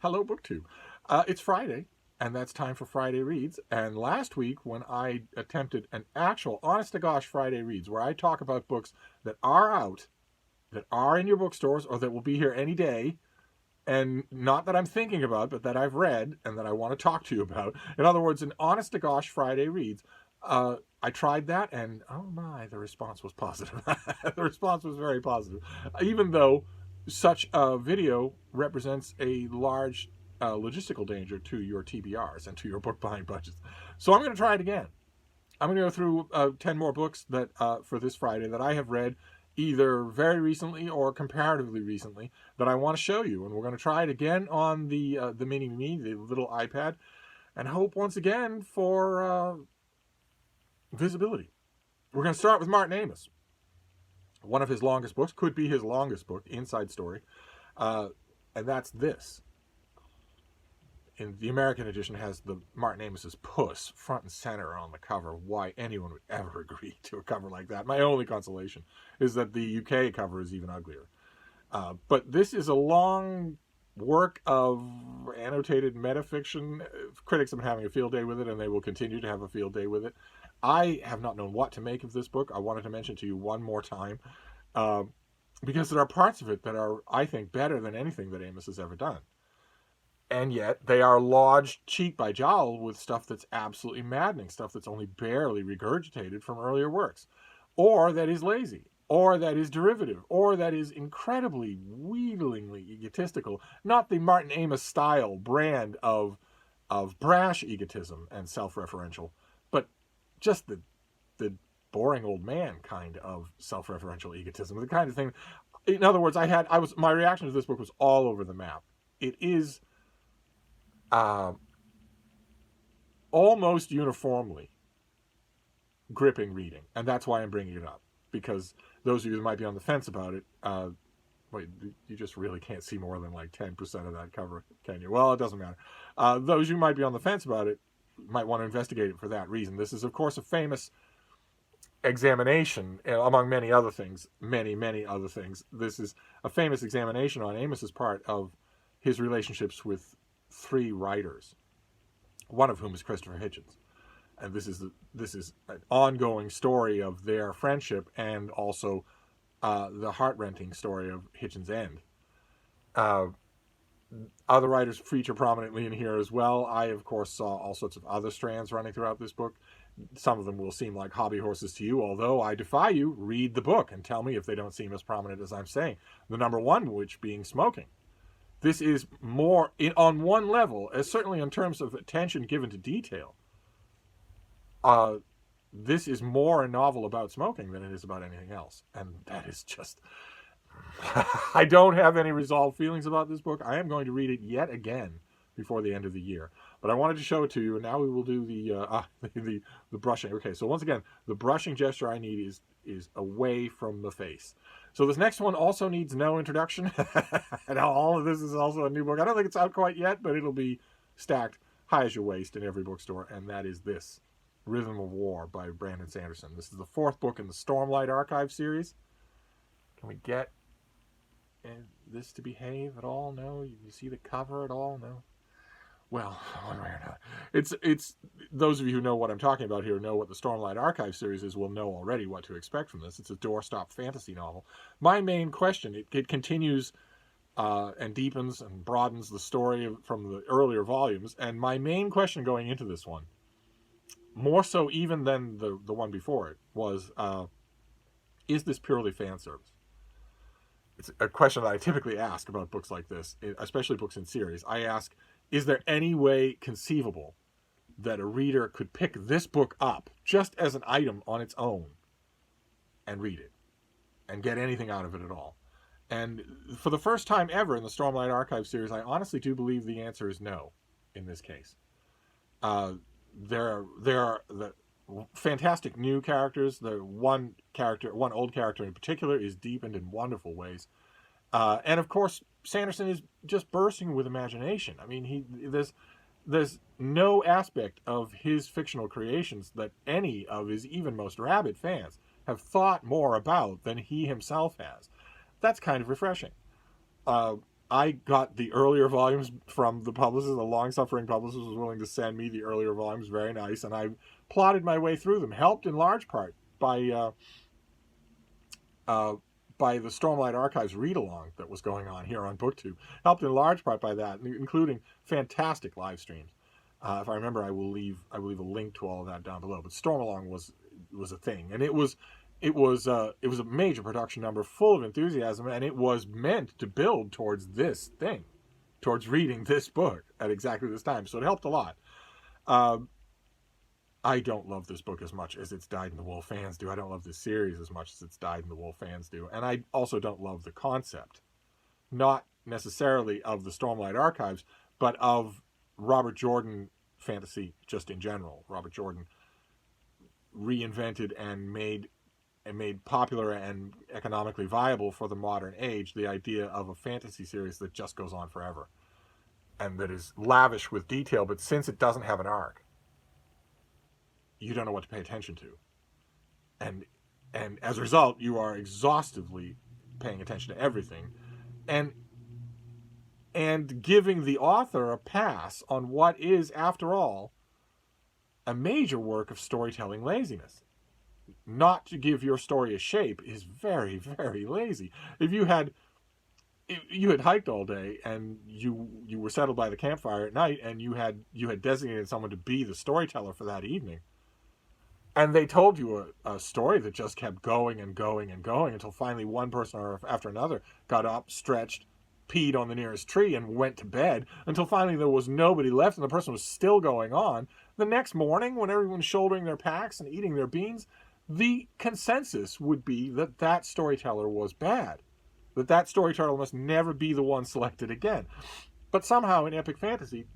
Hello, BookTube. It's Friday, and that's time for Friday Reads. And last week, when I attempted an actual, honest-to-gosh Friday Reads, where I talk about books that are out, that are in your bookstores, or that will be here any day, and not that I'm thinking about, but that I've read and that I want to talk to you about. In other words, an honest-to-gosh Friday Reads. I tried that, and oh my, the response was positive. The response was very positive. Even though such a video represents a large logistical danger to your TBRs and to your book buying budgets. So I'm going to try it again. I'm going to go through 10 more books that for this Friday that I have read either very recently or comparatively recently that I want to show you. And we're going to try it again on the mini me, the little iPad, and hope once again for visibility. We're going to start with Martin Amis. One of his longest books, could be his longest book, Inside Story, and that's this. In the American edition, has the Martin Amis's puss front and center on the cover. Why anyone would ever agree to a cover like that? My only consolation is that the UK cover is even uglier. But this is a long work of annotated metafiction. Critics have been having a field day with it, and they will continue to have a field day with it. I have not known what to make of this book. I wanted to mention to you one more time, because there are parts of it that are, I think, better than anything that Amis has ever done. And yet they are lodged cheek by jowl with stuff that's absolutely maddening, stuff that's only barely regurgitated from earlier works, or that is lazy, or that is derivative, or that is incredibly wheedlingly egotistical. Not the Martin Amis style brand of brash egotism and self-referential, but just the boring old man kind of self-referential egotism, the kind of thing. In other words, my reaction to this book was all over the map. It is almost uniformly gripping reading, and that's why I'm bringing it up, because those of you who might be on the fence about it, wait, you just really can't see more than like 10% of that cover, can you? Well, it doesn't matter. Those who might be on the fence about it might want to investigate it for that reason. This is, of course, a famous examination, among many other things, many other things. This is a famous examination on Amis's part of his relationships with three writers, one of whom is Christopher Hitchens, and this is an ongoing story of their friendship, and also the heart-rending story of Hitchens' end. Other writers feature prominently in here as well. I, of course, saw all sorts of other strands running throughout this book. Some of them will seem like hobby horses to you, although I defy you, read the book and tell me if they don't seem as prominent as I'm saying. The number one, which being smoking. This is more, on one level, as certainly in terms of attention given to detail, this is more a novel about smoking than it is about anything else. And that is just... I don't have any resolved feelings about this book. I am going to read it yet again before the end of the year. But I wanted to show it to you, and now we will do the brushing. Okay, so once again, the brushing gesture I need is away from the face. So this next one also needs no introduction. And all of this is also a new book. I don't think it's out quite yet, but it'll be stacked high as your waist in every bookstore, and that is this, Rhythm of War by Brandon Sanderson. This is the fourth book in the Stormlight Archive series. Can we get this to behave at all? No? You see the cover at all? No? Well, one way or another. It's those of you who know what I'm talking about here, know what the Stormlight Archive series is, will know already what to expect from this. It's a doorstop fantasy novel. My main question, it continues and deepens and broadens the story from the earlier volumes, and my main question going into this one, more so even than the one before it, was, is this purely fan service? It's a question that I typically ask about books like this, especially books in series. I ask, is there any way conceivable that a reader could pick this book up just as an item on its own and read it and get anything out of it at all? And for the first time ever in the Stormlight Archive series, I honestly do believe the answer is no in this case. There are the fantastic new characters. The one old character in particular, is deepened in wonderful ways. And of course, Sanderson is just bursting with imagination. I mean, there's no aspect of his fictional creations that any of his even most rabid fans have thought more about than he himself has. That's kind of refreshing. I got the earlier volumes from the publicist. The long-suffering publicist was willing to send me the earlier volumes. Very nice. And I plotted my way through them, helped in large part by the Stormlight Archives read-along that was going on here on BookTube. Helped in large part by that, including fantastic live streams. If I remember, I will leave a link to all of that down below. But Stormalong was a thing, and it was a major production number full of enthusiasm, and it was meant to build towards this thing, towards reading this book at exactly this time. So it helped a lot. I don't love this book as much as its Dyed-in-the-Wool fans do. I don't love this series as much as its Dyed-in-the-Wool fans do. And I also don't love the concept. Not necessarily of the Stormlight Archives, but of Robert Jordan fantasy just in general. Robert Jordan reinvented and made popular and economically viable for the modern age the idea of a fantasy series that just goes on forever. And that is lavish with detail, but since it doesn't have an arc, you don't know what to pay attention to, and as a result, you are exhaustively paying attention to everything, and giving the author a pass on what is, after all, a major work of storytelling laziness. Not to give your story a shape is very, very lazy. If you had hiked all day and you were settled by the campfire at night, and you had designated someone to be the storyteller for that evening, and they told you a story that just kept going and going and going until finally one person after another got up, stretched, peed on the nearest tree, and went to bed, until finally there was nobody left and the person was still going on. The next morning, when everyone's shouldering their packs and eating their beans, the consensus would be that that storyteller was bad. That storyteller must never be the one selected again. But somehow in epic fantasy,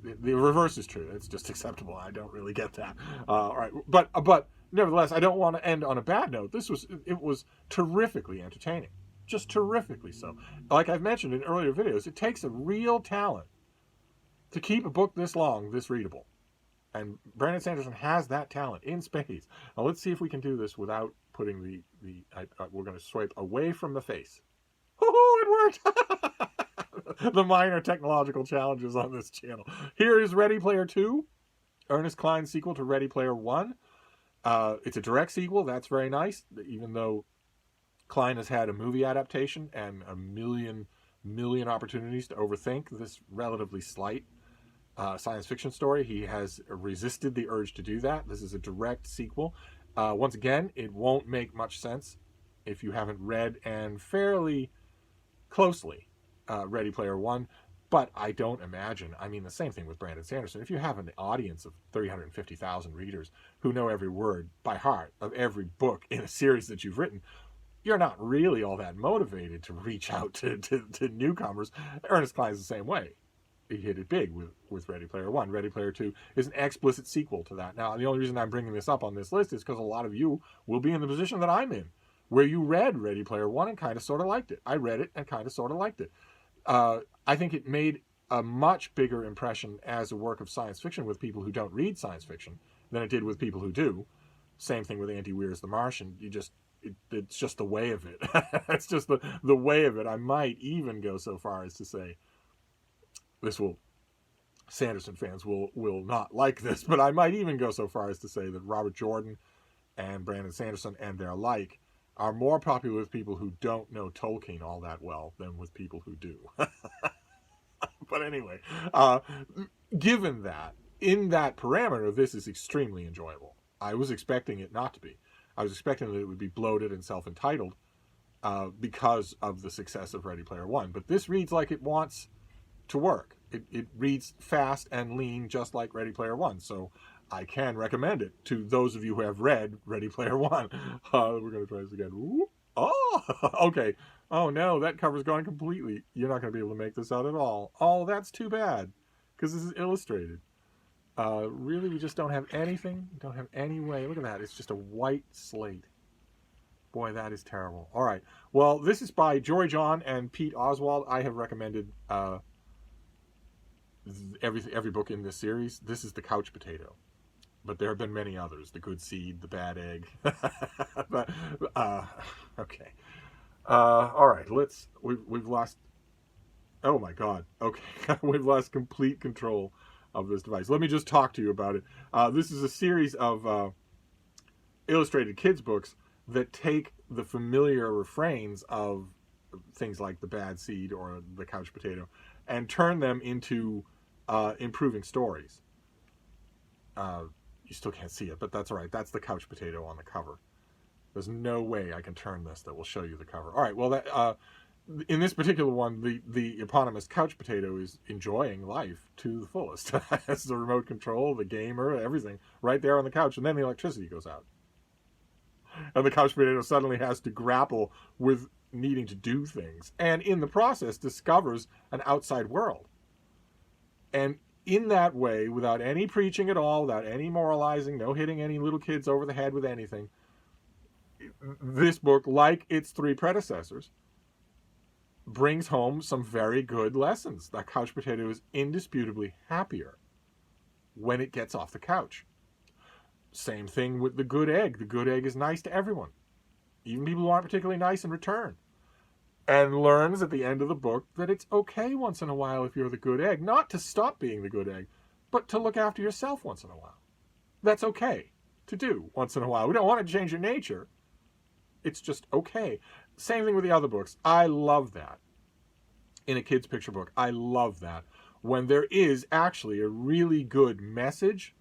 the reverse is true. It's just acceptable. I don't really get that. All right, but nevertheless, I don't want to end on a bad note. It was terrifically entertaining, just terrifically so. Like I've mentioned in earlier videos, it takes a real talent to keep a book this long, this readable, and Brandon Sanderson has that talent in spades. Now let's see if we can do this without putting we're going to swipe away from the face. Oh, it worked! The minor technological challenges on this channel. Here is Ready Player 2, Ernest Cline's sequel to Ready Player 1. It's a direct sequel. That's very nice, even though Cline has had a movie adaptation and a million opportunities to overthink this relatively slight science fiction story. He has resisted the urge to do that. This is a direct sequel. Once again, it won't make much sense if you haven't read and fairly closely Ready Player One, but I don't imagine, I mean, the same thing with Brandon Sanderson. If you have an audience of 350,000 readers who know every word by heart of every book in a series that you've written, you're not really all that motivated to reach out to newcomers. Ernest Cline's the same way. He hit it big with Ready Player One. Ready Player Two is an explicit sequel to that. Now, the only reason I'm bringing this up on this list is because a lot of you will be in the position that I'm in, where you read Ready Player One and kind of sort of liked it. I read it and kind of sort of liked it. I think it made a much bigger impression as a work of science fiction with people who don't read science fiction than it did with people who do. Same thing with Andy Weir's The Martian. It's just the way of it. It's just the way of it. I might even go so far as to say, Sanderson fans will not like this, but I might even go so far as to say that Robert Jordan and Brandon Sanderson and their like are more popular with people who don't know Tolkien all that well than with people who do. But anyway, given that, in that parameter, this is extremely enjoyable. I was expecting it not to be. I was expecting that it would be bloated and self-entitled because of the success of Ready Player One. But this reads like it wants to work. It reads fast and lean, just like Ready Player One. So I can recommend it to those of you who have read Ready Player One. We're going to try this again. Ooh. Oh, okay. Oh no, that cover's gone completely. You're not going to be able to make this out at all. Oh, that's too bad, because this is illustrated. Really, we just don't have anything. Don't have any way. Look at that. It's just a white slate. Boy, that is terrible. All right. Well, this is by Jory John and Pete Oswald. I have recommended every book in this series. This is the couch potato, but there have been many others. The Good Seed, The Bad Egg. But, okay. All right, we've lost. Oh my God. Okay, we've lost complete control of this device. Let me just talk to you about it. This is a series of illustrated kids books that take the familiar refrains of things like the bad seed or the couch potato and turn them into improving stories. Uh, you still can't see it, but that's all right. That's the couch potato on the cover. There's no way I can turn this that will show you the cover. All right. Well, in this particular one, the eponymous couch potato is enjoying life to the fullest. Has the remote control, the gamer, everything right there on the couch, and then the electricity goes out, and the couch potato suddenly has to grapple with needing to do things, and in the process discovers an outside world. And in that way, without any preaching at all, without any moralizing, no hitting any little kids over the head with anything, this book, like its three predecessors, brings home some very good lessons. That couch potato is indisputably happier when it gets off the couch. Same thing with the good egg. The good egg is nice to everyone, even people who aren't particularly nice in return, and learns at the end of the book that it's okay once in a while, if you're the good egg, not to stop being the good egg, but to look after yourself once in a while. That's okay to do once in a while. We don't want to change your nature. It's just okay. Same thing with the other books. I love that. In a kid's picture book, I love that. When there is actually a really good message,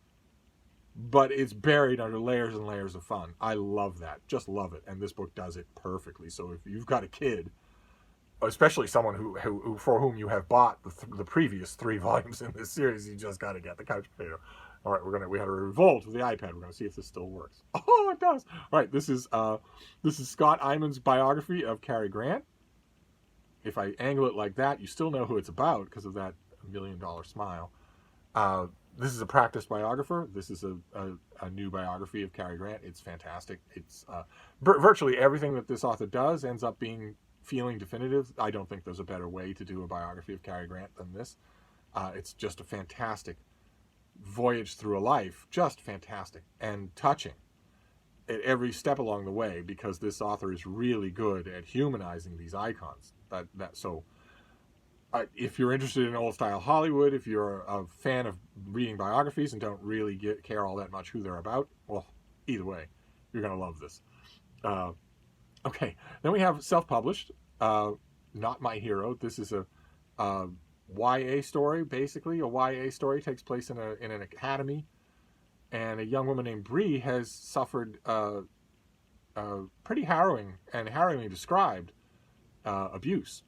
but it's buried under layers and layers of fun. I love that. Just love it. And this book does it perfectly. So if you've got a kid, especially someone who for whom you have bought the previous 3 volumes in this series, you just got to get the couch potato. All right, we had a revolt with the iPad. We're going to see if this still works. Oh, it does. All right, this is Scott Iman's biography of Cary Grant. If I angle it like that, you still know who it's about because of that $1 million smile. This is a practiced biographer. This is a new biography of Cary Grant. It's fantastic. It's virtually everything that this author does ends up being feeling definitive. I don't think there's a better way to do a biography of Cary Grant than this. It's just a fantastic voyage through a life, just fantastic and touching at every step along the way, because this author is really good at humanizing these icons. If you're interested in old style Hollywood, if you're a fan of reading biographies and don't really care all that much who they're about, well, either way, you're going to love this. Okay, then we have self-published, Not My Hero. This is a YA story, basically. A YA story takes place in an academy, and a young woman named Bree has suffered pretty harrowing and harrowingly described abuse,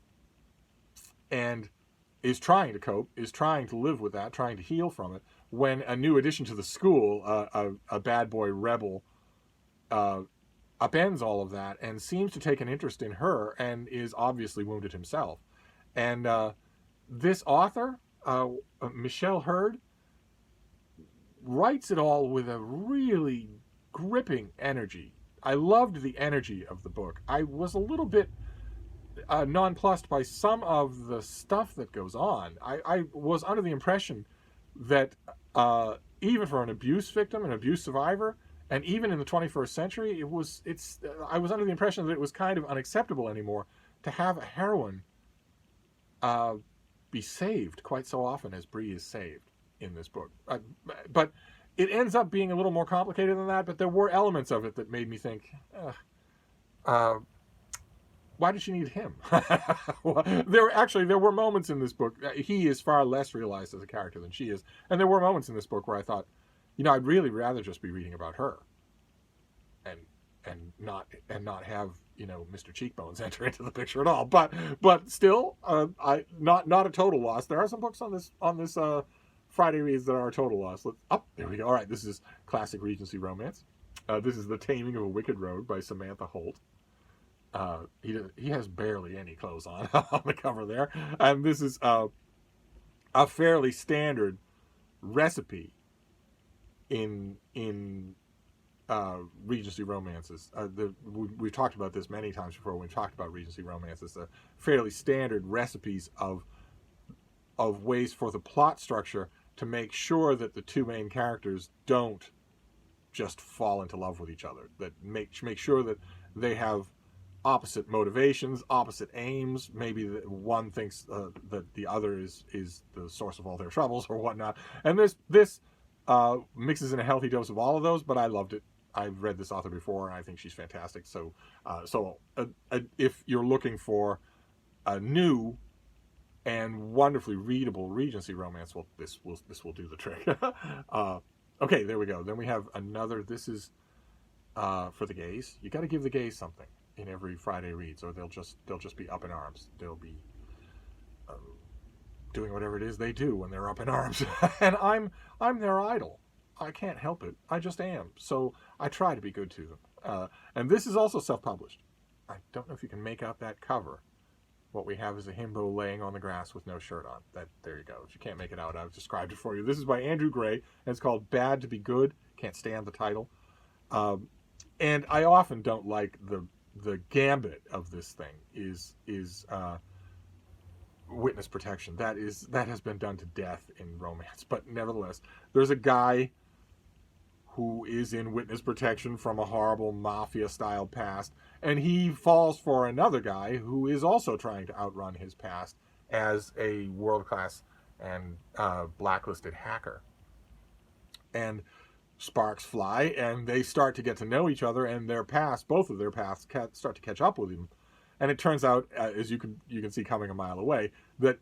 and is trying to cope, is trying to live with that, trying to heal from it, when a new addition to the school, a bad boy rebel, upends all of that and seems to take an interest in her and is obviously wounded himself. And this author, Michelle Hurd, writes it all with a really gripping energy. I loved the energy of the book. I was a little bit nonplussed by some of the stuff that goes on. I was under the impression that even for an abuse victim, an abuse survivor, and even in the 21st century, I was under the impression that it was kind of unacceptable anymore to have a heroine be saved quite so often as Bree is saved in this book. But it ends up being a little more complicated than that, but there were elements of it that made me think, why did she need him? Well, there were moments in this book. He is far less realized as a character than she is, and there were moments in this book where I thought, I'd really rather just be reading about her, and not have Mr. Cheekbones enter into the picture at all. But still, not a total loss. There are some books on this Friday reads that are a total loss. There we go. All right, this is classic Regency romance. This is The Taming of a Wicked Rogue by Samantha Holt. He has barely any clothes on on the cover there, and this is a fairly standard recipe in Regency romances. We've talked about this many times before when we talked about Regency romances. Fairly standard recipes of ways for the plot structure to make sure that the two main characters don't just fall into love with each other. That make sure that they have opposite motivations, opposite aims. Maybe one thinks that the other is the source of all their troubles or whatnot. And this mixes in a healthy dose of all of those. But I loved it. I've read this author before, and I think she's fantastic. So, if you're looking for a new and wonderfully readable Regency romance, well, this will do the trick. Okay, there we go. Then we have another. This is for the gays. You got to give the gays something in every Friday reads, or they'll just be up in arms. They'll be doing whatever it is they do when they're up in arms, and I'm their idol. I can't help it. I just am. So I try to be good to them. And this is also self-published. I don't know if you can make out that cover. What we have is a himbo laying on the grass with no shirt on. There you go. If you can't make it out, I've described it for you. This is by Andrew Gray, and it's called Bad to Be Good. Can't stand the title. And I often don't like the gambit of this thing is witness protection. That has been done to death in romance. But nevertheless, there's a guy who is in witness protection from a horrible mafia-style past, and he falls for another guy who is also trying to outrun his past as a world-class and blacklisted hacker. And sparks fly, and they start to get to know each other, and both of their paths start to catch up with him. And it turns out, as you can see coming a mile away, that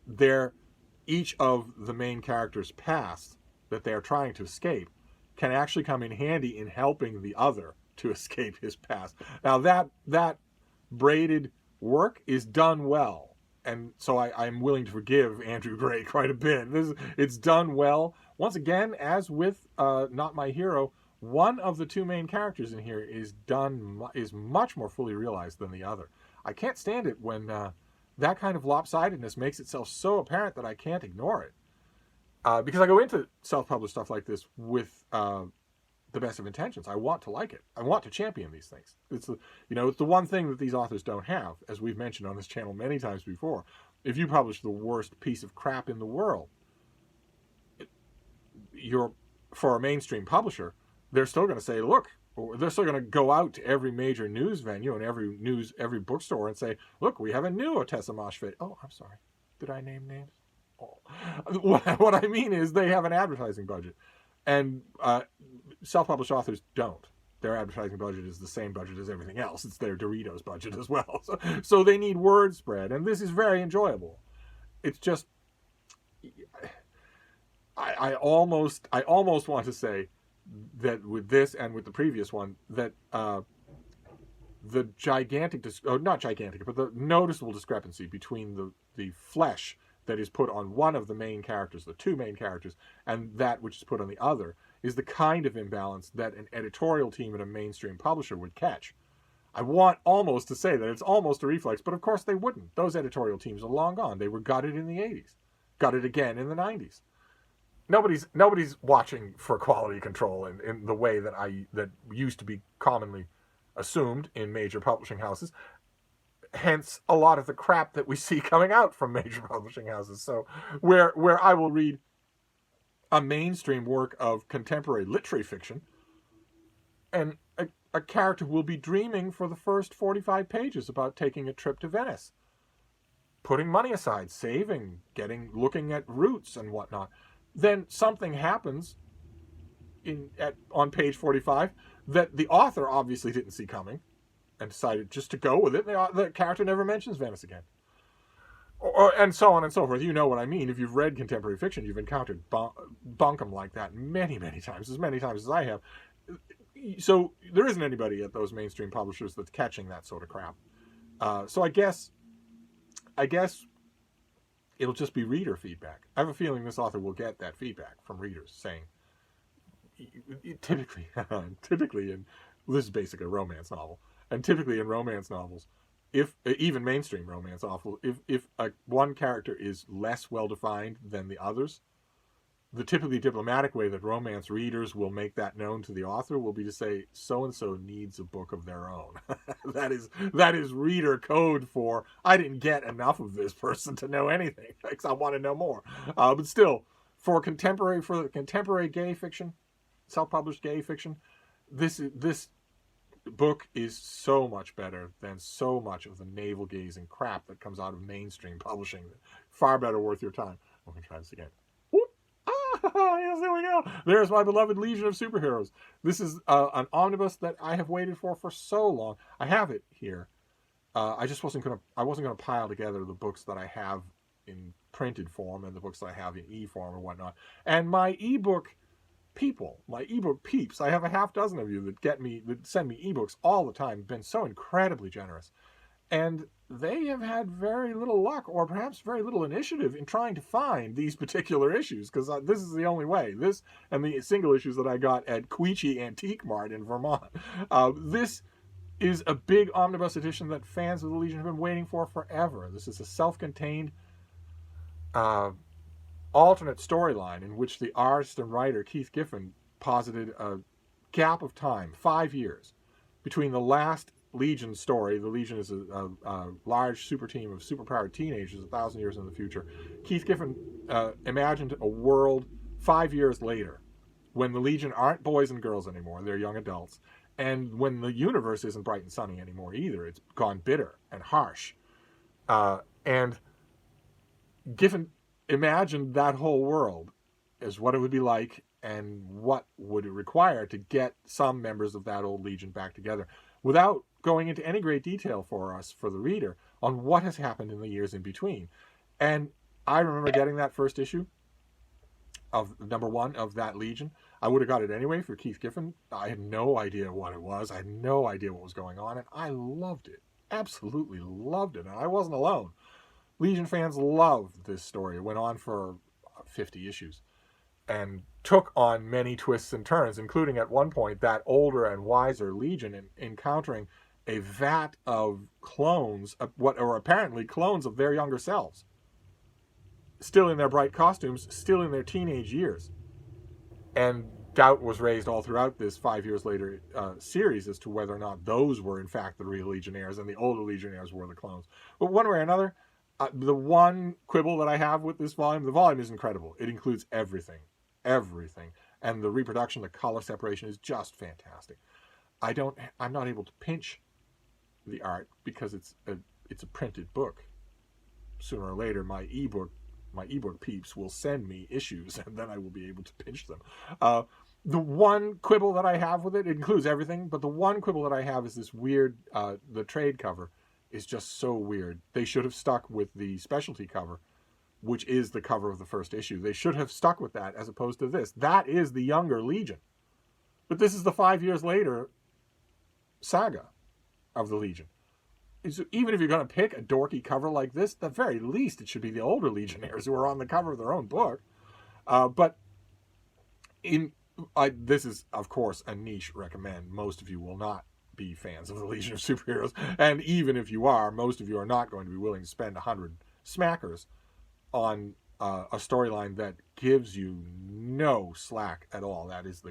each of the main characters' past that they're trying to escape can actually come in handy in helping the other to escape his past. Now that braided work is done well, and so I'm willing to forgive Andrew Gray quite a bit. It's done well. Once again, as with Not My Hero, one of the two main characters in here is much more fully realized than the other. I can't stand it when that kind of lopsidedness makes itself so apparent that I can't ignore it. Because I go into self-published stuff like this with the best of intentions. I want to like it. I want to champion these things. It's the one thing that these authors don't have, as we've mentioned on this channel many times before. If you publish the worst piece of crap in the world, for a mainstream publisher, they're still going to say, look, or they're still going to go out to every major news venue and every bookstore and say, look, we have a new Otessa Moshfit. Oh, I'm sorry. Did I name names? What I mean is they have an advertising budget, and self-published authors don't. Their advertising budget is the same budget as everything else. It's their Doritos budget as well. So they need word spread, and this is very enjoyable. It's just, I almost want to say that with this and with the previous one, that the noticeable discrepancy between the flesh that is put on one of the main characters, the two main characters, and that which is put on the other, is the kind of imbalance that an editorial team at a mainstream publisher would catch. I want almost to say that it's almost a reflex, but of course they wouldn't. Those editorial teams are long gone. They were gutted in the 80s. Gutted again in the 90s. Nobody's watching for quality control in the way that used to be commonly assumed in major publishing houses. Hence, a lot of the crap that we see coming out from major publishing houses. So, where I will read a mainstream work of contemporary literary fiction, and a character will be dreaming for the first 45 pages about taking a trip to Venice, putting money aside, saving, looking at routes and whatnot. Then something happens on page 45 that the author obviously didn't see coming, and decided just to go with it. The character never mentions Venice again. And so on and so forth. You know what I mean. If you've read contemporary fiction, you've encountered bunkum like that many, many times as I have. So there isn't anybody at those mainstream publishers that's catching that sort of crap. So I guess it'll just be reader feedback. I have a feeling this author will get that feedback from readers saying, typically, and this is basically a romance novel, and typically in romance novels, if even mainstream romance novels, if one character is less well defined than the others, the typically diplomatic way that romance readers will make that known to the author will be to say, so and so needs a book of their own. that is reader code for, I didn't get enough of this person to know anything, because I want to know more. But still, for contemporary gay fiction, self-published gay fiction, this book is so much better than so much of the navel-gazing crap that comes out of mainstream publishing. Far better worth your time. We're going to try this again. Whoop. Ah, yes, there we go. There's my beloved Legion of Superheroes. This is an omnibus that I have waited for so long. I have it here. I just wasn't gonna pile together the books that I have in printed form and the books that I have in e-form and whatnot. And my ebook people, my ebook peeps, I have a half dozen of you that send me ebooks all the time, been so incredibly generous. And they have had very little luck, or perhaps very little initiative, in trying to find these particular issues, because this is the only way. This and the single issues that I got at Queechy Antique Mart in Vermont. This is a big omnibus edition that fans of the Legion have been waiting for forever. This is a self-contained alternate storyline in which the artist and writer Keith Giffen posited a gap of time, 5 years, between the last Legion story. The Legion is a large super team of superpowered teenagers 1,000 years in the future. Keith Giffen imagined a world 5 years later when the Legion aren't boys and girls anymore, they're young adults, and when the universe isn't bright and sunny anymore either. It's gone bitter and harsh. And Giffen imagined that whole world as what it would be like and what would it require to get some members of that old Legion back together, without going into any great detail for us, for the reader, on what has happened in the years in between. And I remember getting that first issue of #1 of that Legion. I would have got it anyway for Keith Giffen. I had no idea what it was. I had no idea what was going on, and I loved it. Absolutely loved it. And I wasn't alone. Legion fans loved this story. It went on for 50 issues and took on many twists and turns, including at one point that older and wiser Legion encountering a vat of clones, what are apparently clones of their younger selves, still in their bright costumes, still in their teenage years. And doubt was raised all throughout this 5 years later series as to whether or not those were in fact the real Legionnaires and the older Legionnaires were the clones. But one way or another, the one quibble that I have with this volume, the volume is incredible. It includes everything. And the reproduction, the color separation is just fantastic. I'm not able to pinch the art because it's a printed book. Sooner or later, my ebook peeps will send me issues, and then I will be able to pinch them. The one quibble that I have with it includes everything, but the one quibble that I have is this weird, the trade cover is just so weird. They should have stuck with the specialty cover, which is the cover of the first issue. They should have stuck with that as opposed to this. That is the younger Legion. But this is the 5 years later saga of the Legion. So even if you're going to pick a dorky cover like this, at the very least it should be the older Legionnaires who are on the cover of their own book. But this is, of course, a niche recommend. Most of you will not be fans of the Legion of Superheroes. And even if you are, most of you are not going to be willing to spend 100 smackers on a storyline that gives you no slack at all. That is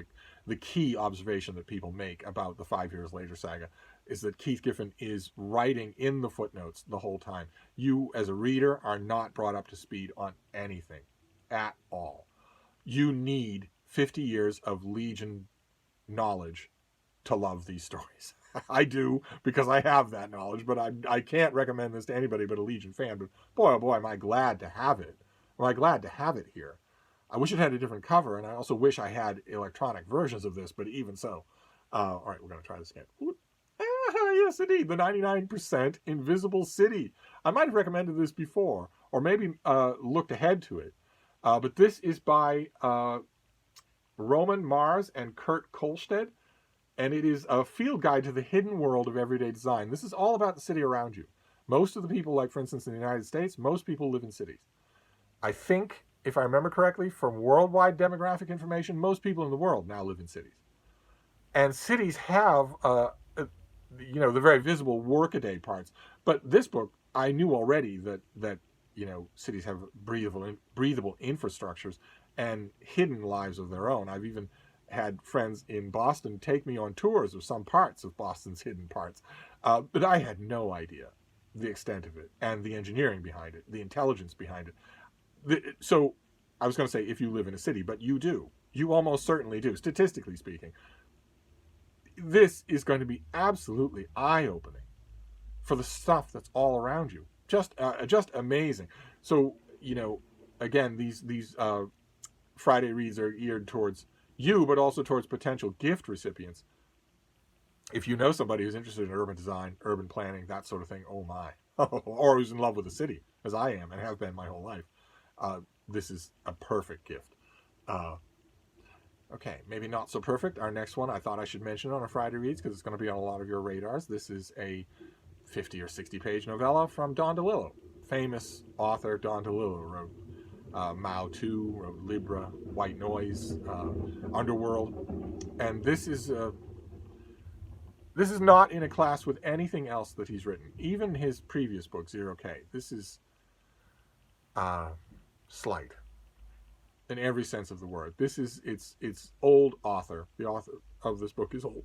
the key observation that people make about the 5 years later saga, is that Keith Giffen is writing in the footnotes the whole time. You, as a reader, are not brought up to speed on anything at all. You need 50 years of Legion knowledge to love these stories. I do, because I have that knowledge, but I can't recommend this to anybody but a Legion fan. But boy, oh boy, am I glad to have it. Am I glad to have it here. I wish it had a different cover, and I also wish I had electronic versions of this, but even so. All right, we're going to try this again. Yes, indeed, the 99% Invisible City. I might have recommended this before, or maybe looked ahead to it. But this is by Roman Mars and Kurt Kolstad, and it is a field guide to the hidden world of everyday design. This is all about the city around you. Most of the people, like for instance in the United States, most people live in cities. I think, if I remember correctly, from worldwide demographic information, most people in the world now live in cities. And cities have, the very visible workaday parts. But this book, I knew already that cities have breathable infrastructures and hidden lives of their own. I've even had friends in Boston take me on tours of some parts of Boston's hidden parts. But I had no idea the extent of it and the engineering behind it, the intelligence behind it. So I was going to say if you live in a city, but you do. You almost certainly do, statistically speaking. this is going to be absolutely eye-opening for the stuff that's all around you. Just amazing. So, again, these Friday reads are geared towards you, but also towards potential gift recipients. If you know somebody who's interested in urban design, urban planning, that sort of thing, oh my, or who's in love with the city, as I am and have been my whole life, this is a perfect gift. Okay, maybe not so perfect. Our next one I thought I should mention on a Friday Reads because it's going to be on a lot of your radars. This is a 50 or 60 page novella from Don DeLillo. Famous author Don DeLillo wrote Mao 2, wrote Libra, White Noise, Underworld. And this is not in a class with anything else that he's written. Even his previous book, 0K. This is slight in every sense of the word. This is it's old author. The author of this book is old.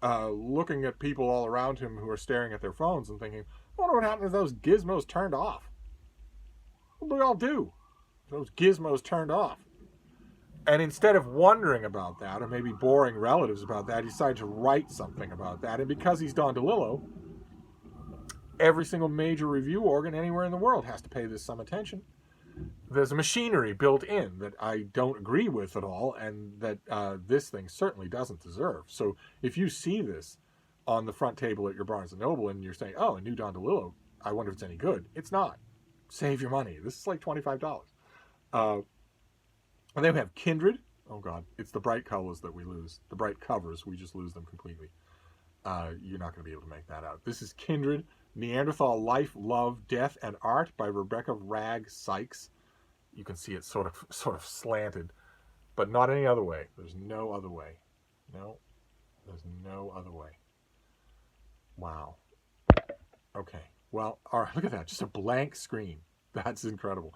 Looking at people all around him who are staring at their phones and thinking, I wonder what happened if those gizmos turned off. What do we all do? Those gizmos turned off. And instead of wondering about that, or maybe boring relatives about that, he decided to write something about that. And because he's Don DeLillo, every single major review organ anywhere in the world has to pay this some attention. There's a machinery built in that I don't agree with at all, and that this thing certainly doesn't deserve. So if you see this on the front table at your Barnes & Noble and you're saying, oh, a new Don DeLillo, I wonder if it's any good. It's not. Save your money. This is like $25. And then we have Kindred. Oh, God. It's the bright colors that we lose. The bright covers, we just lose them completely. You're not going to be able to make that out. This is Kindred, Neanderthal Life, Love, Death, and Art by Rebecca Ragg Sykes. You can see it sort of slanted, but not any other way. There's no other way. No, there's no other way. Wow. Okay. Well, all right. Look at that. Just a blank screen. That's incredible.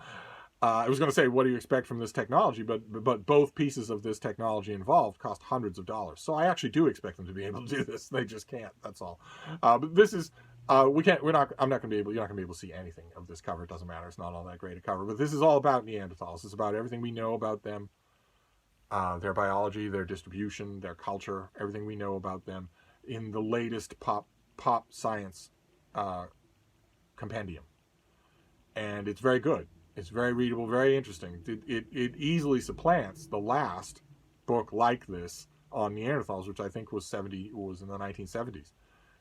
I was going to say, what do you expect from this technology? But both pieces of this technology involved cost hundreds of dollars. So I actually do expect them to be able to do this. They just can't. That's all. But this is I'm not going to be able. You're not going to be able to see anything of this cover. It doesn't matter. It's not all that great a cover. But this is all about Neanderthals. It's about everything we know about them, their biology, their distribution, their culture, everything we know about them in the latest pop science compendium. And it's very good. It's very readable, very interesting. It easily supplants the last book like this on Neanderthals, which I think was in the 1970s.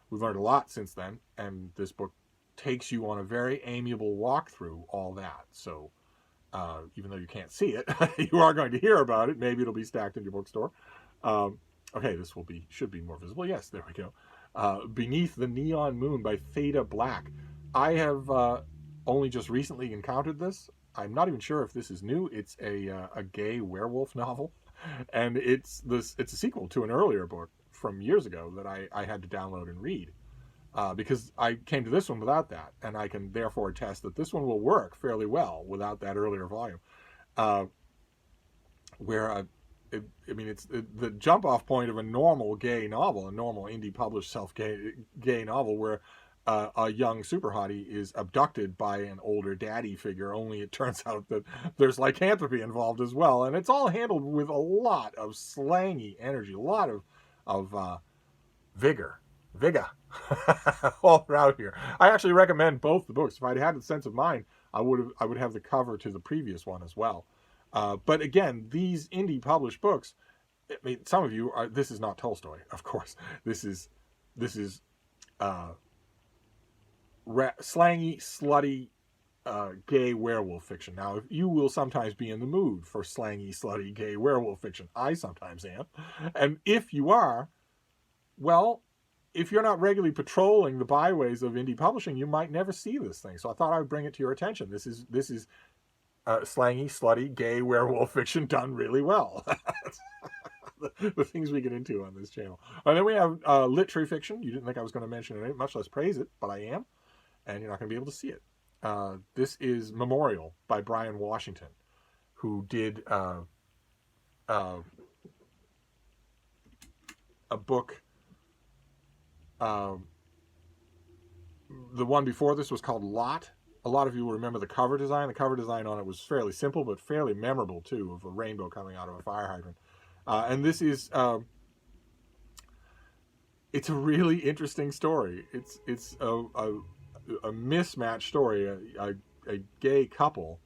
We've learned a lot since then, and this book takes you on a very amiable walk through all that. So even though you can't see it, you are going to hear about it. Maybe it'll be stacked in your bookstore. Okay, this should be more visible. Yes, there we go. Beneath the Neon Moon by Theta Black. I have only just recently encountered this. I'm not even sure if this is new. It's a gay werewolf novel, and it's a sequel to an earlier book from years ago that I had to download and read because I came to this one without that, and I can therefore attest that this one will work fairly well without that earlier volume. It's the jump-off point of a normal gay novel, a normal indie-published self-gay novel where a young super hottie is abducted by an older daddy figure, only it turns out that there's lycanthropy involved as well. And it's all handled with a lot of slangy energy, a lot of vigor all throughout here. I actually recommend both the books. If I'd had a sense of mind, I would have the cover to the previous one as well. But again, these indie published books, I mean, some of you are, this is not Tolstoy, of course. This is slangy, slutty, gay werewolf fiction. Now, if you will sometimes be in the mood for slangy, slutty, gay werewolf fiction, I sometimes am. And if you are, well, if you're not regularly patrolling the byways of indie publishing, you might never see this thing. So I thought I would bring it to your attention. This is slangy, slutty, gay werewolf fiction done really well. The things we get into on this channel. And then we have literary fiction. You didn't think I was going to mention it, much less praise it, but I am. And you're not going to be able to see it. This is Memorial by Brian Washington, who did a book. The one before this was called Lot. A lot of you will remember the cover design. The cover design on it was fairly simple, but fairly memorable, too, of a rainbow coming out of a fire hydrant. And this is it's a really interesting story. It's a mismatched story. A gay couple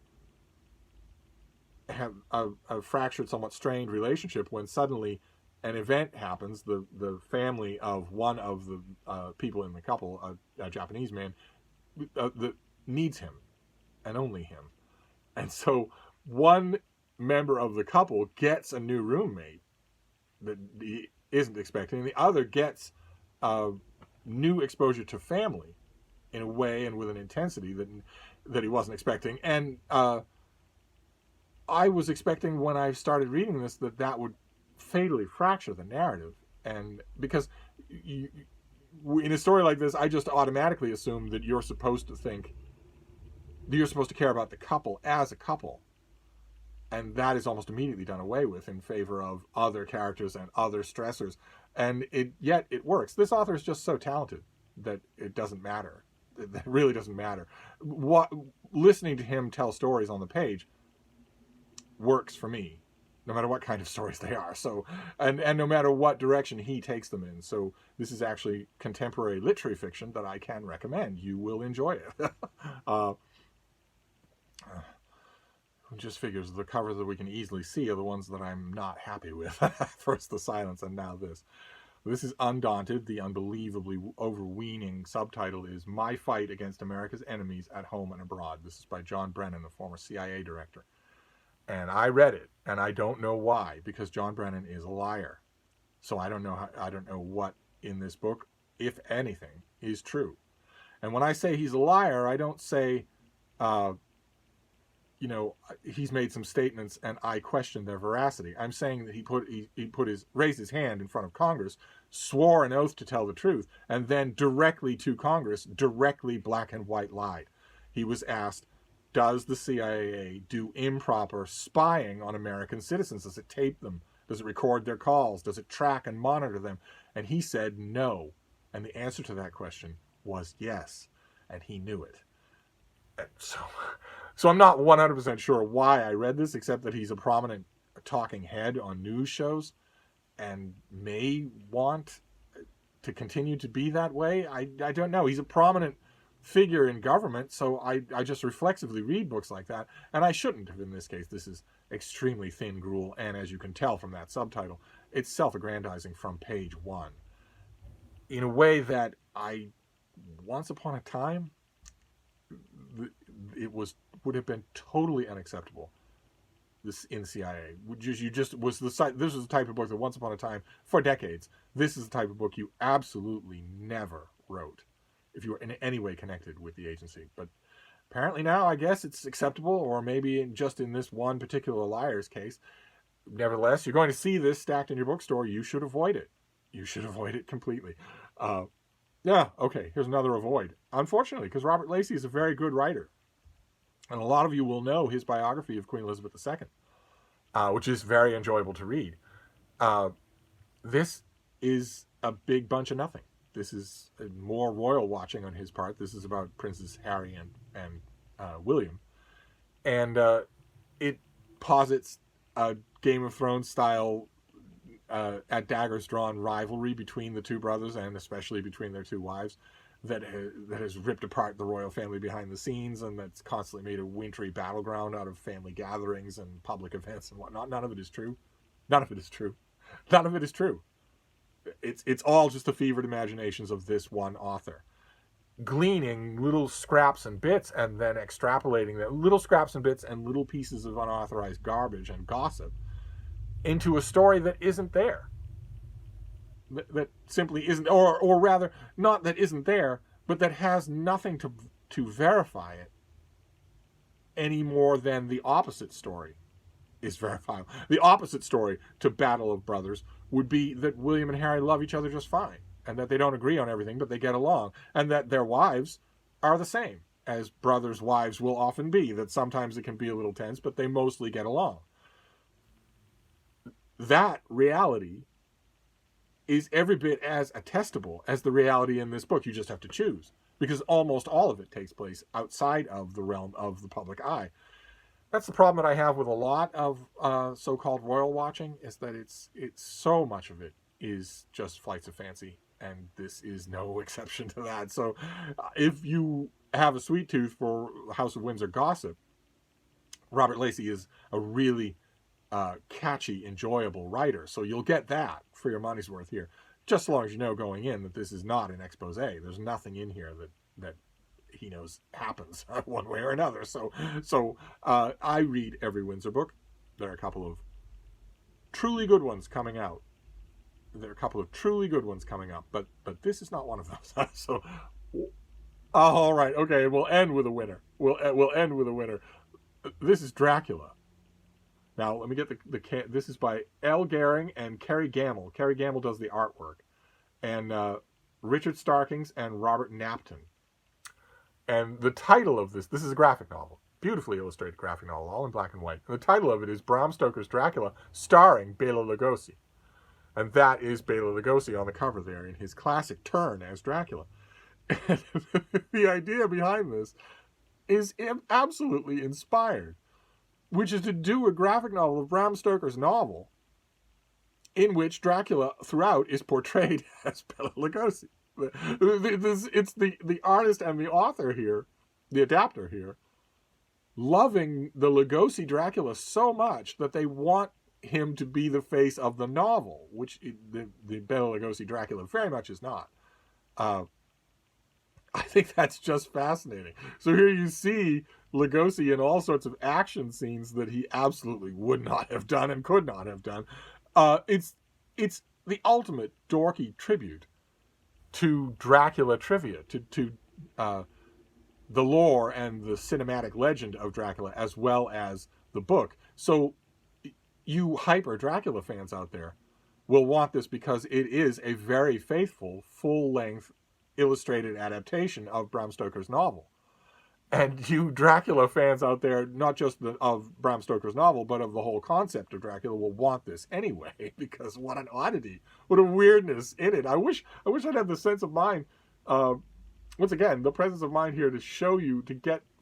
have a fractured, somewhat strained relationship when suddenly an event happens. The family of one of the people in the couple, a Japanese man, that needs him and only him, and so one member of the couple gets a new roommate that he isn't expecting, and the other gets new exposure to family in a way and with an intensity that he wasn't expecting. And I was expecting when I started reading this that would fatally fracture the narrative, and because in a story like this, I just automatically assume that you're supposed to care about the couple as a couple, and that is almost immediately done away with in favor of other characters and other stressors. And yet it works. This author is just so talented that it doesn't matter. It really doesn't matter. Listening to him tell stories on the page works for me, no matter what kind of stories they are. So, and no matter what direction he takes them in. So this is actually contemporary literary fiction that I can recommend. You will enjoy it. Just figures the covers that we can easily see are the ones that I'm not happy with. First the silence, and now this. This is Undaunted. The unbelievably overweening subtitle is My Fight Against America's Enemies at Home and Abroad. This is by John Brennan, the former CIA director. And I read it, and I don't know why, because John Brennan is a liar. So I don't know what in this book, if anything, is true. And when I say he's a liar, I don't say, he's made some statements and I question their veracity. I'm saying that he raised his hand in front of Congress, swore an oath to tell the truth, and then directly to Congress, directly black and white lied. He was asked, does the CIA do improper spying on American citizens? Does it tape them? Does it record their calls? Does it track and monitor them? And he said no. And the answer to that question was yes. And he knew it. And so I'm not 100% sure why I read this, except that he's a prominent talking head on news shows and may want to continue to be that way. I don't know. He's a prominent figure in government, so I just reflexively read books like that, and I shouldn't have in this case. This is extremely thin gruel, and as you can tell from that subtitle, it's self-aggrandizing from page one in a way that once upon a time, it would have been totally unacceptable. This in CIA, this was the type of book that once upon a time, for decades, this is the type of book you absolutely never wrote if you were in any way connected with the agency. But apparently now, I guess it's acceptable, or maybe just in this one particular liar's case. Nevertheless, you're going to see this stacked in your bookstore. You should avoid it. You should avoid it completely. Okay, here's another avoid. Unfortunately, because Robert Lacey is a very good writer. And a lot of you will know his biography of Queen Elizabeth II, which is very enjoyable to read. This is a big bunch of nothing. This is more royal watching on his part. This is about Princes Harry and William. And it posits a Game of Thrones style at daggers drawn rivalry between the two brothers, and especially between their two wives, that has ripped apart the royal family behind the scenes, and that's constantly made a wintry battleground out of family gatherings and public events and whatnot. None of it is true. None of it is true. None of it is true. It's all just the fevered imaginations of this one author, gleaning little scraps and bits and then extrapolating that little scraps and bits and little pieces of unauthorized garbage and gossip into a story that isn't there. That simply isn't, or rather, not that isn't there, but that has nothing to verify it any more than the opposite story is verifiable. The opposite story to Battle of Brothers would be that William and Harry love each other just fine, and that they don't agree on everything, but they get along, and that their wives are the same, as brothers' wives will often be, that sometimes it can be a little tense, but they mostly get along. That reality is every bit as attestable as the reality in this book. You just have to choose, because almost all of it takes place outside of the realm of the public eye. That's the problem that I have with a lot of so-called royal watching, is that it's so much of it is just flights of fancy. and this is no exception to that. So if you have a sweet tooth for House of Windsor gossip, Robert Lacey is a really catchy, enjoyable writer. So you'll get that for your money's worth here, just as long as you know going in that this is not an expose. There's nothing in here that he knows happens one way or another. So I read every Windsor book. There are a couple of truly good ones coming out. But this is not one of those. So, all right, okay, we'll end with a winner. We'll end with a winner. This is Dracula. Now, let me get this is by L. Gehring and Kerry Gamble. Kerry Gamble does the artwork. And Richard Starkings and Robert Knapton. And the title of this is a graphic novel. Beautifully illustrated graphic novel, all in black and white. And the title of it is Bram Stoker's Dracula, starring Bela Lugosi. And that is Bela Lugosi on the cover there in his classic turn as Dracula. And the idea behind this is absolutely inspired, which is to do a graphic novel of Bram Stoker's novel in which Dracula throughout is portrayed as Bela Lugosi. It's the artist and the author here, the adapter here, loving the Lugosi Dracula so much that they want him to be the face of the novel, which the Bela Lugosi Dracula very much is not. I think that's just fascinating. So here you see Lugosi in all sorts of action scenes that he absolutely would not have done and could not have done. It's the ultimate dorky tribute to Dracula trivia, to the lore and the cinematic legend of Dracula, as well as the book. So you hyper Dracula fans out there will want this because it is a very faithful, full-length, illustrated adaptation of Bram Stoker's novel. And you Dracula fans out there, not just of Bram Stoker's novel, but of the whole concept of Dracula, will want this anyway, because what an oddity, what a weirdness in it. I wish I'd have the sense of mind, once again, the presence of mind here to show you,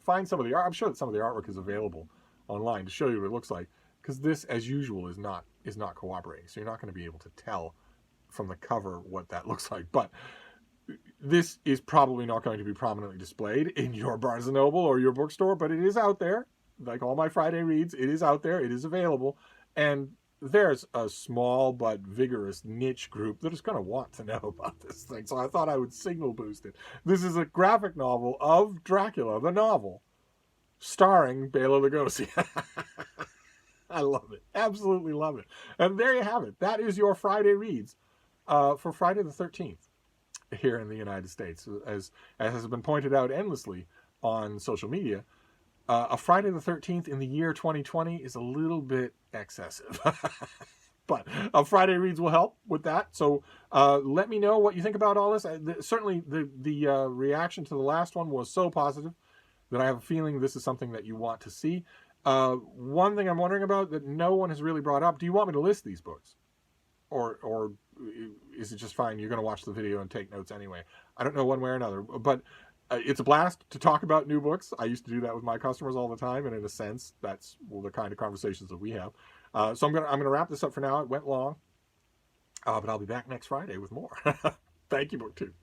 find some of the art. I'm sure that some of the artwork is available online to show you what it looks like, because this, as usual, is not cooperating. So you're not going to be able to tell from the cover what that looks like. But this is probably not going to be prominently displayed in your Barnes & Noble or your bookstore, but it is out there. Like all my Friday reads, it is out there. It is available. And there's a small but vigorous niche group that is going to want to know about this thing. So I thought I would signal boost it. This is a graphic novel of Dracula, the novel, starring Bela Lugosi. I love it. Absolutely love it. And there you have it. That is your Friday reads for Friday the 13th. Here in the United States, as has been pointed out endlessly on social media, a Friday the 13th in the year 2020 is a little bit excessive. But Friday reads will help with that. So let me know what you think about all this. Certainly the reaction to the last one was so positive that I have a feeling this is something that you want to see. One thing I'm wondering about that no one has really brought up, do you want me to list these books? Or is it just fine? You're going to watch the video and take notes anyway. I don't know one way or another, but it's a blast to talk about new books. I used to do that with my customers all the time, and in a sense, that's the kind of conversations that we have. So I'm gonna wrap this up for now. It went long, but I'll be back next Friday with more. Thank you, BookTube.